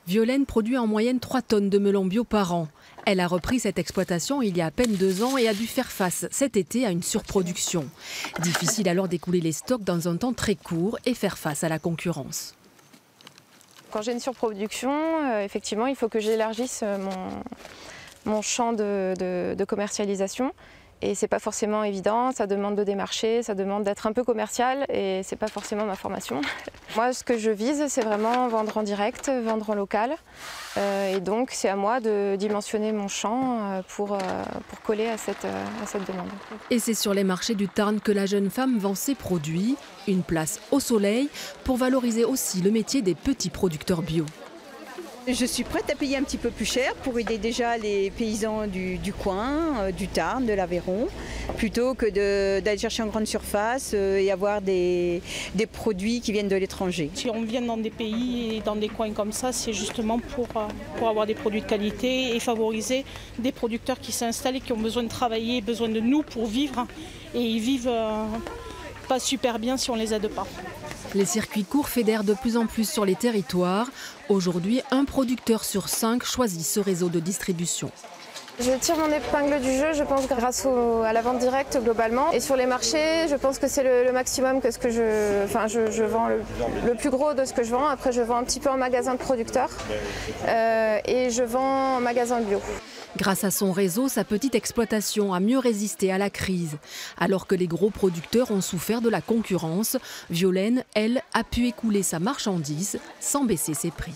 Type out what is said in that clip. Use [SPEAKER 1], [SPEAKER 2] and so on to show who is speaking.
[SPEAKER 1] Violaine produit en moyenne 3 tonnes de melons bio par an. Elle a repris cette exploitation il y a à peine 2 ans et a dû faire face cet été à une surproduction. Difficile alors d'écouler les stocks dans un temps très court et faire face à la concurrence.
[SPEAKER 2] Quand j'ai une surproduction, effectivement, il faut que j'élargisse mon champ de commercialisation. Et c'est pas forcément évident, ça demande de démarcher, ça demande d'être un peu commercial et c'est pas forcément ma formation. Moi, ce que je vise, c'est vraiment vendre en direct, vendre en local. Et donc, c'est à moi de dimensionner mon champ pour coller à cette demande.
[SPEAKER 1] Et c'est sur les marchés du Tarn que la jeune femme vend ses produits. Une place au soleil pour valoriser aussi le métier des petits producteurs bio.
[SPEAKER 3] Je suis prête à payer un petit peu plus cher pour aider déjà les paysans du coin, du Tarn, de l'Aveyron, plutôt que d'aller chercher en grande surface et avoir des produits qui viennent de l'étranger.
[SPEAKER 4] Si on vient dans des pays et dans des coins comme ça, c'est justement pour avoir des produits de qualité et favoriser des producteurs qui s'installent et qui ont besoin de travailler, besoin de nous pour vivre. Et ils vivent pas super bien si on ne les aide pas.
[SPEAKER 1] Les circuits courts fédèrent de plus en plus sur les territoires. Aujourd'hui, un producteur sur 5 choisit ce réseau de distribution.
[SPEAKER 2] Je tire mon épingle du jeu, je pense, grâce à la vente directe globalement. Et sur les marchés, je pense que c'est le maximum que je vends le plus gros de ce que je vends. Après, je vends un petit peu en magasin de producteurs et je vends en magasin bio.
[SPEAKER 1] Grâce à son réseau, sa petite exploitation a mieux résisté à la crise. Alors que les gros producteurs ont souffert de la concurrence, Violaine, elle, a pu écouler sa marchandise sans baisser ses prix.